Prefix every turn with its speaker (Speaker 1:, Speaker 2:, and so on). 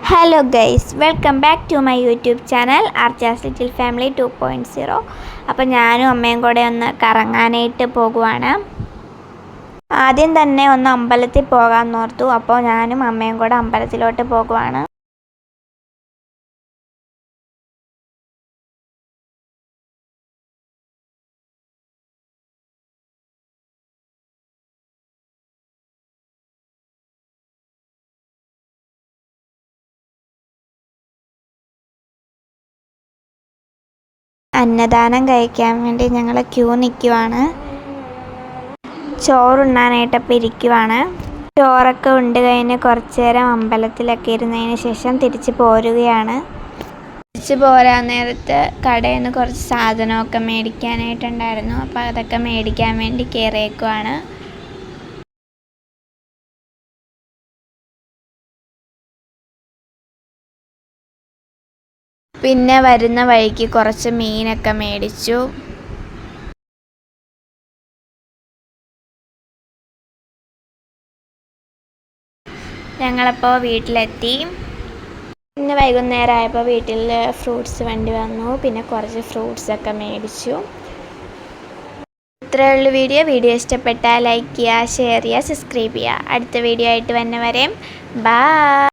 Speaker 1: Hello guys, welcome back to my YouTube channel Archa's little family 2.0. അപ്പോൾ ഞാനും അമ്മയും കൂടെ ഒന്ന് കറങ്ങാനായിട്ട് പോകുവാണ്. ആദ്യം തന്നെ ഒന്ന് അമ്പലത്തിൽ പോകാമെന്ന് ഓർത്തു. അപ്പോൾ ഞാനും അമ്മയും കൂടെ അമ്പലത്തിലോട്ട് പോകുവാണ്. അന്നദാനം കഴിക്കാൻ വേണ്ടി ഞങ്ങൾ ക്യൂ നിൽക്കുവാണ്. ചോറുണ്ണാനായിട്ടപ്പോൾ ഇരിക്കുവാണ്. ചോറൊക്കെ ഉണ്ട് കഴിഞ്ഞ് കുറച്ച് നേരം അമ്പലത്തിലൊക്കെ ഇരുന്നതിന് ശേഷം തിരിച്ച് പോരുകയാണ്. തിരിച്ച് പോരാൻ നേരത്ത് കടയിൽ നിന്ന് കുറച്ച് സാധനമൊക്കെ മേടിക്കാനായിട്ടുണ്ടായിരുന്നു. അപ്പോൾ അതൊക്കെ മേടിക്കാൻ വേണ്ടി കയറിയേക്കുവാണ്. പിന്നെ വരുന്ന വഴിക്ക് കുറച്ച് മീനൊക്കെ മേടിച്ചു. ഞങ്ങളപ്പോൾ വീട്ടിലെത്തി. പിന്നെ വൈകുന്നേരം ആയപ്പോൾ വീട്ടിൽ ഫ്രൂട്ട്സ് വണ്ടി വന്നു. പിന്നെ കുറച്ച് ഫ്രൂട്ട്സൊക്കെ മേടിച്ചു. ഇത്രയേ ഉള്ളൂ വീഡിയോ ഇഷ്ടപ്പെട്ടാൽ ലൈക്ക് ചെയ്യുക, ഷെയർ ചെയ്യുക, സബ്സ്ക്രൈബ് ചെയ്യുക. അടുത്ത വീഡിയോ ആയിട്ട് വരുന്നവരെയും ബൈ.